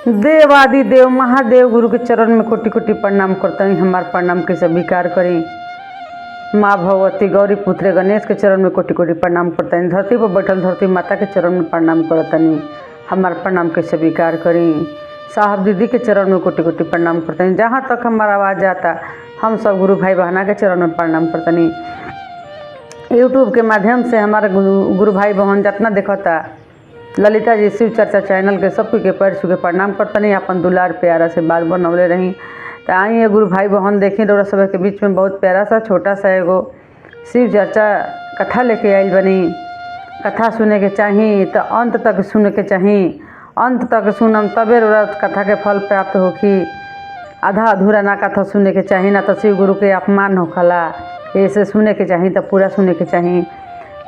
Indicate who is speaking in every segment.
Speaker 1: देवादि देव महादेव गुरु के चरण में कोटि कोटि प्रणाम करता हूँ। हमार प्रणाम के स्वीकार करी। माँ भगवती गौरी पुत्र गणेश के चरण में कोटि कोटि प्रणाम करता हूँ। धरती पर बैठल धरती माता के चरण में प्रणाम करता हूँ। हमार प्रणाम के स्वीकार करी। साहब दीदी के चरण में कोटि कोटि प्रणाम करता हूँ। जहाँ तक हमारा आवाज़ जाता हम सब गुरु भाई बहना के चरण में प्रणाम करता हूँ। यूट्यूब के माध्यम से हमारे गुरु भाई बहन जितना देखता ललिता जी शिव चर्चा चैनल के सब के पैर छू के प्रणाम करता नहीं। अपन दुलार प्यारा से बात बनौले रही तो आई है गुरु भाई बहन देखी रौरा सब के बीच में बहुत प्यारा सा छोटा सा एगो शिव चर्चा कथा लेके आयल बनी। कथा सुने के चाहिए तो अंत तक सुने के चाहिए। अंत तक सुनम तबे रौरा कथा के फल प्राप्त होखी। आधा अधूरा ना कथा सुने के चाहिए ना तो शिव गुरु के अपमान होखला। ऐसे सुने के चाहिए तो पूरा सुने के चाहिए।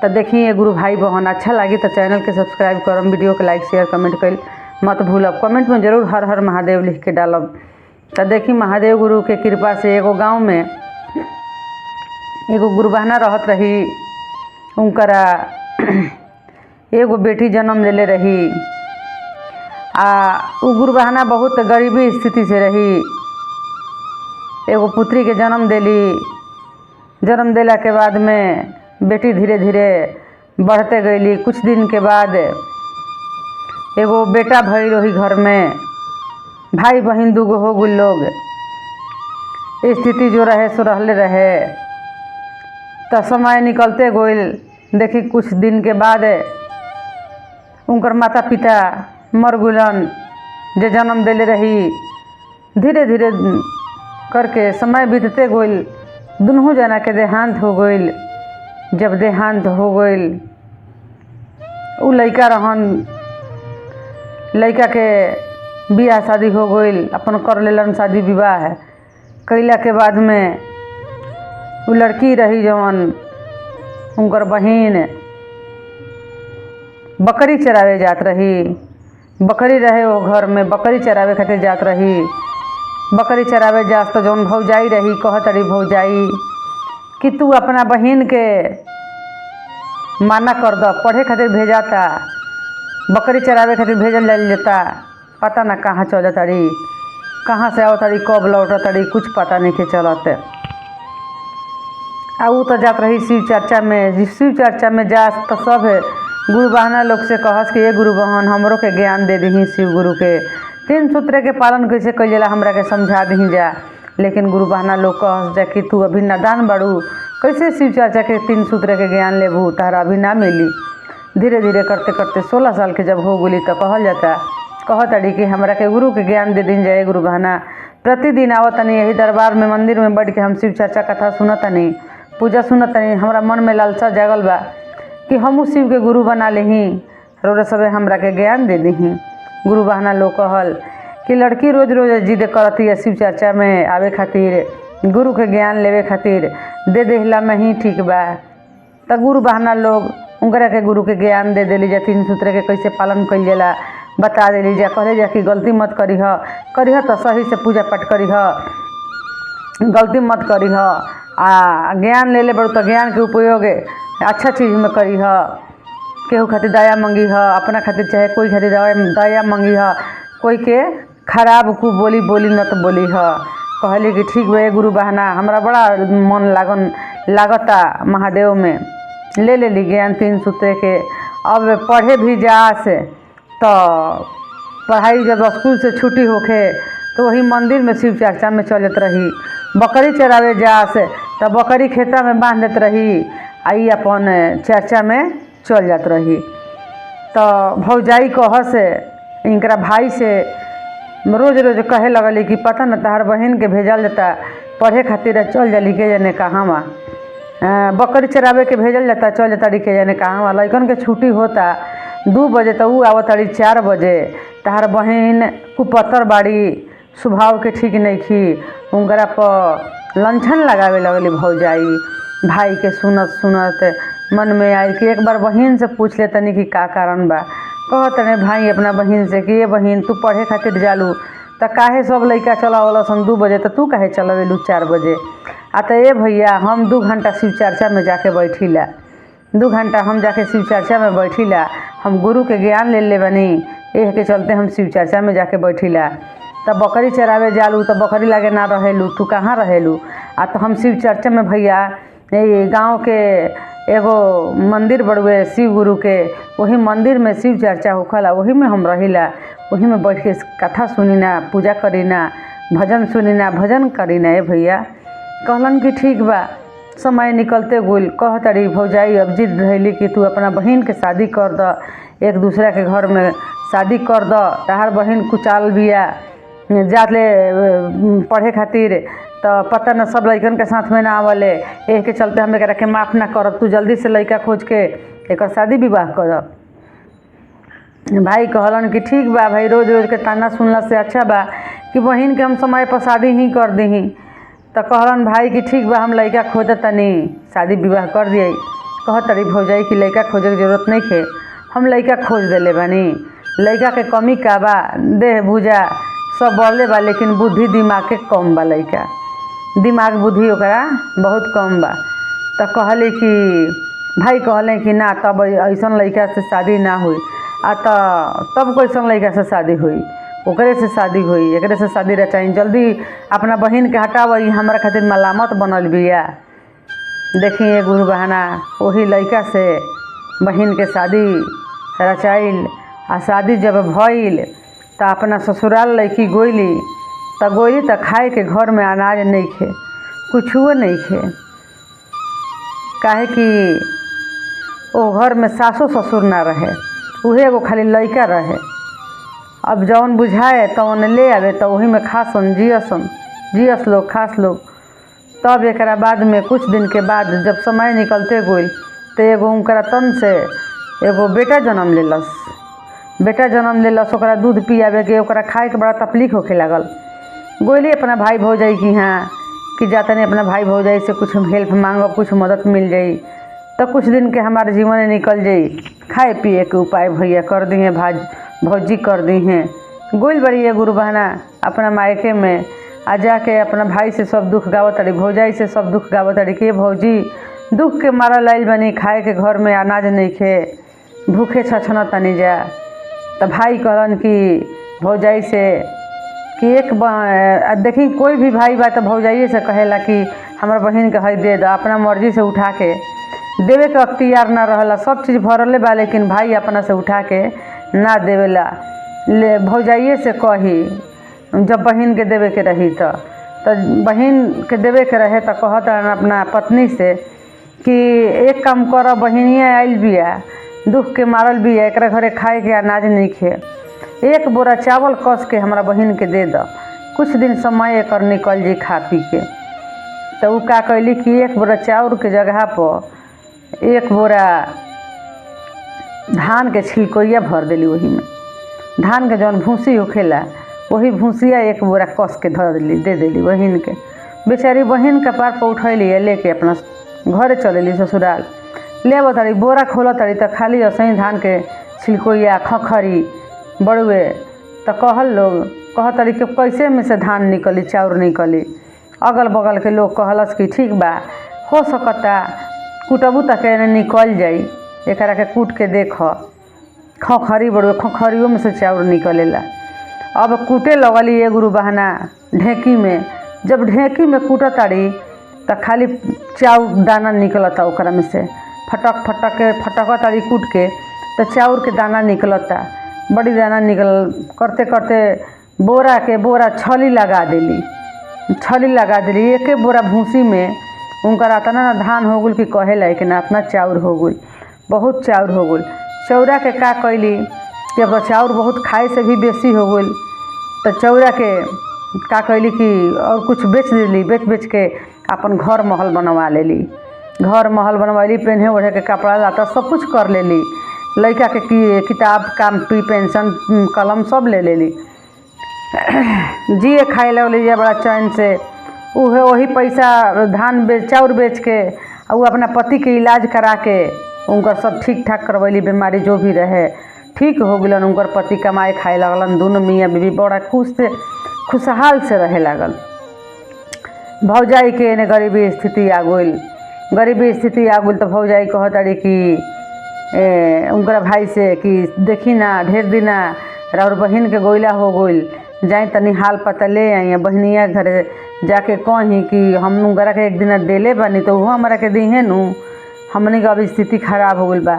Speaker 1: तो देखिए गुरु भाई बहन अच्छा लगी तो चैनल के सब्सक्राइब करम, वीडियो के लाइक शेयर कमेंट कर मत भूलब। कमेंट में जरूर हर हर महादेव लिख के डालब। तो देखी महादेव गुरु के कृपा से एगो गांव में एगो गुरु बहना रहत रही। उनकरा एगो बेटी जन्म लेले रही। उ गुरु बहना बहुत गरीबी स्थिति से रही। एगो पुत्री के जन्म देली। जन्म देला के बाद में बेटी धीरे धीरे बढ़ते गईली। कुछ दिन के बाद एगो बेटा भई रही घर में। भाई बहन दूगो हो गई लोग। स्थिति जो रहे सो रहले रहे। तो समय निकलते गईल। देखी कुछ दिन के बाद उनकर माता पिता मर गुलन जे जन्म देले रही। धीरे धीरे करके समय बीतते गईल। दुनू जना के देहांत हो गईल। जब देहांत हो गईल उ लड़का रहन। लड़का के बियाह शादी हो गईल। अपन कर लेलन शादी विवाह। कैला के बाद में उ लड़की रही जवन उनकर बहिन बकरी चरावे जात रही। बकरी रहे वो घर में बकरी चरावे खातिर जात रही। बकरी चरावे जात तो जौन भौजाई रही कहत रही भौजाई कि तू अपना बहन के माना कर दो। पढ़े खातिर भेजाता बकरी चरावे खातिर भेजल जाता। पता ना कहाँ चल तारी, कहाँ से आओ तारी, कब लौट तारी, कुछ पता नहीं के चलत। उ तो जात रही शिव चर्चा में। शिव चर्चा में जा तो सब गुरु बहना लोग से कहस कि ये गुरु बहन हमरो के ज्ञान दे दी। शिव गुरु के 3 सूत्र के पालन कैसे कइल जाला हमरा के समझा दी जा। लेकिन गुरु बहना लोग कहस जा कि तू अभी नादान बाड़ू, कैसे शिव चर्चा के 3 सूत्र के ज्ञान लेबू, तारा अभी ना मिली। धीरे धीरे करते करते 16 साल के जब हो गई तो कहल जाता कहतड़ी कि हमरा के गुरु के ज्ञान दे दिन जाए। गुरु बहना प्रतिदिन आवतनी यही दरबार में मंदिर में बैठ के हम शिव चर्चा कथा सुनतनी, पूजा सुनतनी। हमरा मन में लालसा जागल बा कि हमू शिव के गुरु बना लेही। रोज सबे हमरा के ज्ञान दे दही। गुरु बहना लोग कहल कि लड़की रोज रोज जिद करती है शिव चर्चा में आवे खातिर, गुरु के ज्ञान लेवे खातिर। दे देहला में ही ठीक बा। तो गुरु बहना लोग उनकरा के गुरु के ज्ञान दे देली जा। 3 सूत्र के कैसे पालन कइल जाला बता देली जा। कहले जा कि गलती मत करीह तो सही से पूजा पाठ करीह, गलती मत करीह। ज्ञान ले ले बड़ू तो ज्ञान के उपयोग अच्छा चीज़ में करीह। केहू खातिर दया मंगी ह, अपना खातिर चाहे कोई खातिर दया मंगी ह। कोई के खराब को बोली न तो बोली ह। कहली कि ठीक बे गुरु बहना हमरा बड़ा मन लागता महादेव में। ले ली ज्ञान 3 सूत्र के। अब पढ़े भी जास तो पढ़ाई जब स्कूल से छुट्टी होखे तो वही मंदिर में शिव चर्चा में चलत रही। बकरी चरावे जास तो बकरी खेता में बांध देत रही। आई अपन चर्चा में चल जात रही। तो भौजाई कहस इनकरा भाई से रोज रोज कहे लगली कि पता न तहार बहन के भेजल जाता पढ़े खातिर, चल जाली के जाने कहाँ वहाँ। बकरी चरावे के भेजल जाता चल जाता के जाने कहाँ वहाँ। लइकन के छुट्टी होता 2 बजे तो उ आवताड़ी 4 बजे। तहार बहन कुपत्तर बाड़ी, स्वभाव के ठीक नहीं खी। उनकरा पर लंछन लगावे लगली भौजाई। भाई के सुनत सुनत मन में आई कि एक बार बहन से पूछ ले तनी कि का कारण बा। कहत रहे भाई अपना बहन से कि ये बहन तू पढ़े खातिर जालू तो काहे सब लइका चलावल सन 2 बजे तो तू काहे चलावेलू 4 बजे। तो ये भैया हम 2 घंटा शिव चर्चा में जाके बैठीला। 2 घंटा हम जाके शिव चर्चा में बैठीला। हम गुरु के ज्ञान ले बनी। एह के चलते हम शिव चर्चा में जाके बैठिला। तब बकरी चरावे जालू तो बकरी लागे ना रहेलू, तू कहाँ रहेलू। आ तो हम शिव चर्चा में भैया गांव के एगो मंदिर बड़ुए शिव गुरु के, वही मंदिर में शिव चर्चा होखला, वही में हम रहिला, वही में बैठ के कथा सुनीना, पूजा करीना, भजन सुनीना, भजन करीना। ए भैया कहलन कि ठीक बा। समय निकलते गुल कह तड़ी भौजाई अब जिद धैली कि तू अपना बहन के शादी कर द, एक दूसरा के घर में शादी कर द। तहार बहन कुचाल बिया जाले पढ़े खातिर, तो पता न सब लइकन के साथ में ना आवले, एह के चलते हम एकरा के माफ़ ना करब, तू जल्दी से लइका खोज के एकर शादी विवाह कर। भाई कहलन कि ठीक बा भाई, रोज रोज के ताना सुनला से अच्छा बा कि बहन के हम समय पर शादी ही कर दही। तो कहलन भाई कि ठीक बा, हम लइका खोज तनी शादी विवाह कर दिए। कह तड़ी भौजाई कि लइका खोजे के जरूरत नहीं है, हम लइका खोज देले बानी। लइका के कमी का बा, देह भुजा सब बढ़ले बा, लेकिन बुद्धि दिमाग के कम बा। लइका दिमाग बुद्धि ओकरा बहुत कम बा। तो कहले कि भाई कहले कि ना तब ऐसन लइका से शादी ना हुई। आ तब कैसन लइका से शादी हुई, ओकरे से शादी हुई, एकरे से शादी रचाई। जल्दी अपना बहन के हटावई, हमारा खातिर मलामत बनल बिया। देखिए गुरु बहाना वही लइका से बहन के शादी रचाइल। आ शादी जब भइल तो अपना ससुराल लड़की गोइली, तो खाए के घर में अनाज नहीं खे, कुछुओ नहीं खे, काहे कि ओ घर में सासो ससुर ना रहे, उहे एगो खाली लइका रहे। अब जौन बुझाए तौन ले आवे, तो वही में खासन जियस लोग खास लोग। तब एकरा बाद में कुछ दिन के बाद जब समय निकलते गइल तो एगो उनकरा तन से एगो बेटा जन्म लेलस। ओकरा दूध पियावे के, ओकरा खाए के बड़ा तकलीफ होखे लागल। गोइली अपना भाई भौजाई की यहाँ कि जातनी अपना भाई भौजाई से कुछ हेल्प मांगब, कुछ मदद मिल जाई तो कुछ दिन के हमारे जीवन निकल जाई, खाए पिए के उपाय भैया कर दी हैं, भौजी कर दी हैं। गोइल बड़ी है गुरु बहना अपना मायके में, आ जाके अपना भाई से सब दुख गावत तड़ी, भौजाई से सब दुख गावत तड़ी कि भौजी दुख के मारा लाइल बनी, खाए के घर में अनाज नहीं खे, भूखे छछन तनी जा। तो भाई कहलन कि भौजाई से कि देखी कोई भी भाई बा तो भौजाइए से कहेला कि हमारा बहन के हई दे दो, अपना मर्जी से उठा के देवे के अख्तियार ना रहला। सब चीज़ भरले बा, लेकिन भाई अपना से उठा के ना देवेला। ले भौजाइए से कही जब बहन के देवे के रही तो बहन के देवे के रहे तो कहत अपना पत्नी से कि एक काम कर, बहनिया आइल बिया, दुख के मारल बिया, एकरा घरे खाए के अनाज नहीं खे, एक बोरा चावल कस के हमारा बहन के दे दो, कुछ दिन समय एकर निकल जी खा पी के। तो उ का कैली कि एक बोरा चाउर के जगह पर एक बोरा धान के छिलकोइया भर देली, वही में धान के जौन भूसी होखेला वही भूसिया एक बोरा कस के दे देली बहन के। बेचारी बहन का पार पर उठैली, लेके अपना घरे चलेली ससुराल। ले तड़ी बोरा खोल तड़ी तो खाली असही धान के छिलकोइया खखरी बड़ुए। तो कह तड़ी कि कैसे में से धान निकली, चाउर निकली। अगल बगल के लोग कहलस कि ठीक बा, हो सकता कुटबू तक निकल जाई, एकरा के कूट के देख, खखरी बड़ुए, खखरियों में से चाउर निकलेला। अब कूटे लगली ये गुरु बहना ढेकी में। जब ढेकी में कूट ताड़ी तो खाली चाउर दाना निकलता, ओकरा में से फटक ताड़ी कूट के तो चाउर के दाना निकलता, बड़ी दाना निकल। करते करते बोरा छली लगा देली। एक बोरा भूसी में उनका अतना ना धान हो गल कि कहे लायक ना, अपना चाउर हो गल, बहुत चाउर हो गल। चौरा के का कैली कि अब चाउर बहुत खाए से भी बेसी हो गल, तो चौरा के का कैली कि और कुछ बेच देली, बेच के अपन घर महल बनवा लेली। घर महल बनवैली, पहने ओढ़े के कपड़ा लाता सब कुछ कर लेली। लड़का के किताब कापी पेंशन कलम सब ले लेली। जिए खाए लगली बड़ा चैन से। वही पैसा चाउर बेच के वो अपना पति के इलाज करा के उनका सब ठीक ठाक करवैली। बीमारी जो भी रहे ठीक हो गलन। उनकर पति कमाए खाए लगलन। दोनों मियाँ बीवी बड़ा खुशहाल से रहे लागल। भौजाई के ने गरीबी स्थिति आ गई तो भौजाई कहताड़ी कि उनका भाई से कि देखी ना ढेर दिना और बहन के गोइला हो गइल, जाई तनी हाल पता ले आई। बहनिया घरे जाके कही कि हम उनकरा के एक दिन देले बानी तो वो हमारा के दी है नु, हमनी का अब स्थिति खराब हो गइल बा,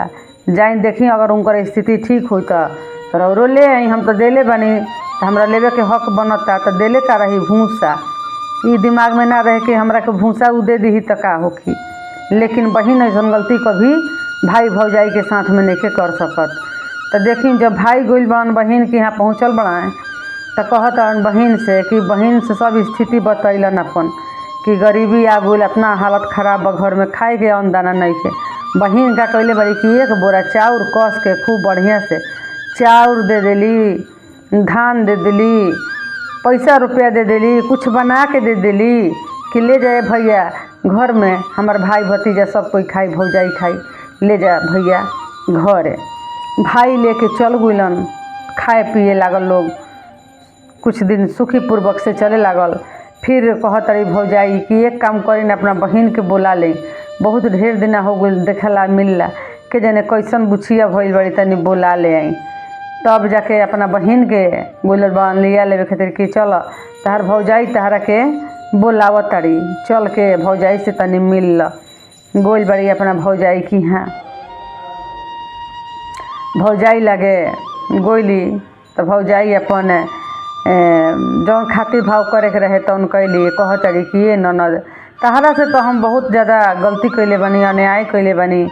Speaker 1: जाई देखी अगर उनकर स्थिति ठीक हो तो रौरो ले आई। हम तो देले बानी तो हमरा लेवे के हक बनता, तो देले का रही भूसा। ई दिमाग में ना रहे कि हमरा के भूसा उ दे दी तो का होखी। लेकिन बहन ऐसा गलती कभी भाई भौजाई के साथ में नहीं कर सकत। तो देखी जब भाई गइल बन बहन के यहाँ पहुँचल बड़ाए तो कहत बहन से कि बहन से सब स्थिति बतैलन अपन कि गरीबी आ गइल, अपना हालत खराब बा, घर में खाए के अन्न दाना नहीं के। बहन का कहले बड़ी कि एक बोरा चाउर कस के खूब बढ़िया से चाउर दे देली, धान दे देली, पैसा रुपया दे देली, कुछ बना के दे देली कि ले जाए भैया घर में हमार भाई भतीजा सब कोई खाई, भौजाई खाई, ले जा भैया घरे। भाई लेके चल गइलन, खाए पिए लागल लोग, कुछ दिन सुखी पूर्वक से चले लागल। फिर कहत रही भौजाई कि एक काम करी न अपना बहन के बोला ले, बहुत ढेर दिन हो गइल देखला मिलला के जाने कैसन बुछिया भइल बड़ी, तनी बोला ले आई। तब जाके अपना बहन के बोलल बन लिया लेवे खातिर कि चल तहार भौजाई तहरा के बोलावत तारी, चल के भौजाई से तनी मिल ल। गोइल बड़ी अपना भौजाई की हाँ, भौजाई लगे गोइली तो भौजाई अपन जौन खातिर भाव करे के रहे तौन कैली। कहत तारी कि ये ननद तहरा से तो हम बहुत ज़्यादा गलती कैले बनी, अन्याय कैले बनी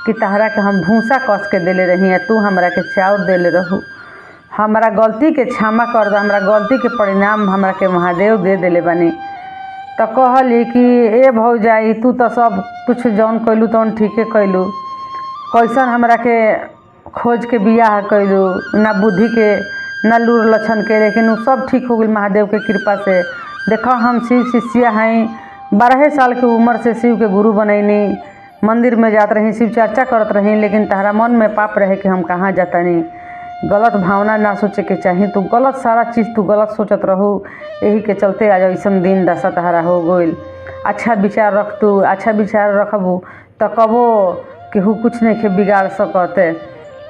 Speaker 1: कि तहरा के हम भूसा कस के देले रही, तू हमरा के चाउर देले रहू। हमारा गलती के क्षमा कर दो, हमारा गलती के परिणाम हमरा के महादेव दे देले बनी। तो कहली कि ए भौजाई तू तो सब कुछ जौन कैलू तौन ठीके कैलू, कैसन हमरा के खोज के बियाह कैलू, ना बुद्धि के ना लूर लक्षण के, लेकिन वो सब ठीक हो गई महादेव के कृपा से। देखो हम शिव शिष्या हैं, 12 साल की उम्र से शिव के गुरु बनैनी, मंदिर में जात रही, शिव चर्चा करत रही, लेकिन तहरा मन में पाप रहे कि हम कहाँ जाता नहीं। गलत भावना ना सोचे के चाहिए, तू गलत सारा चीज़ तू गलत सोचत रहू, यही के चलते आज ऐसा दिन दशा तहरा हो गइल। अच्छा विचार रख, तू अच्छा विचार रखबू तो कबो केहू कुछ नहीं के बिगाड़ सकते,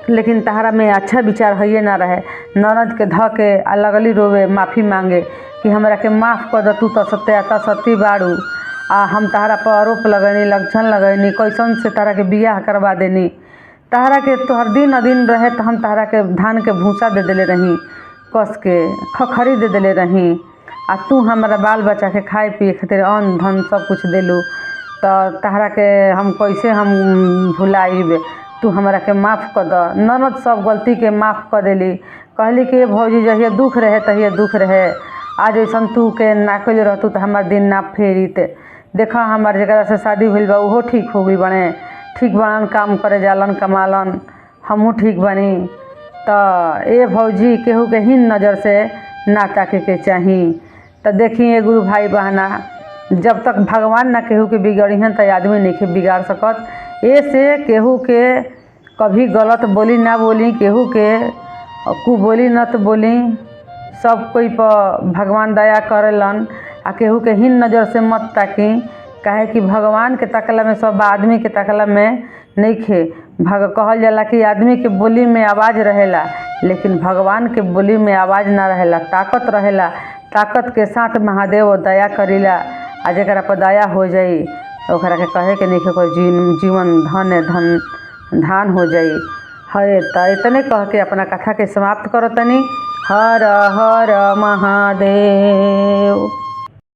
Speaker 1: लेकिन तहरा में अच्छा विचार है ना रहे। ननद के ध के लगली रोवे माफ़ी मांगे कि हमरा के माफ़ कर दे, तू तो सत्याता सत्य बाड़ू, आ हम तहरा पर आरोप लगैनी, लक्षण लगैनी, कैसन से तहरा के बियाह करवा देनी। तहरा के तोहर दिन अधीन रहे तो हम तहरा के धान के भूसा दे देले रही, कस के खखरी दे देले रही, आ तू हमारा बाल बच्चा के खाए पिए खातिर अन्न धन सब कुछ देलू। तो तहरा के हम कैसे हम भुलाइब, तू हमरा के माफ़ कर द। ननद सब गलती के माफ़ कर देली, कहली कि भौजी जहिया दुख रहे तहिया दुख रहे, आज ऐसा तू के ना कैल रहतू तो हमार दिन ना फेरित। देखा हमार जरा से शादी भइल बा उहो ठीक हो गई बने, ठीक बनन, काम करे जालन कमालन, हमहू ठीक बनी। तो ए भौजी केहू के हीन नज़र से ना ताके के चाही। तो देखिए गुरु भाई बहना, जब तक भगवान ना केहू के बिगड़िहन तो आदमी नहीं के बिगाड़ सकत। ऐसे केहू के कभी गलत बोली ना बोली, केहू के कु बोली न तो बोली, सब कोई पर भगवान दया करेलन। आ केहू के हीन नज़र से मत ताकी, काहे कि भगवान के तकला में सब आदमी के तकला में नहीं खे। कहल जाला कि आदमी के बोली में आवाज़ रहेला, लेकिन भगवान के बोली में आवाज़ ना रहेला, ताकत रहेला। ताकत के साथ महादेव दया करीला, आ जरा पर दया हो जाई ओकरा के कहे के नहीं कोई जीवन धान हो जाई। हरे तो इतने कह के अपना कथा के समाप्त करो तनी। हर हर महादेव।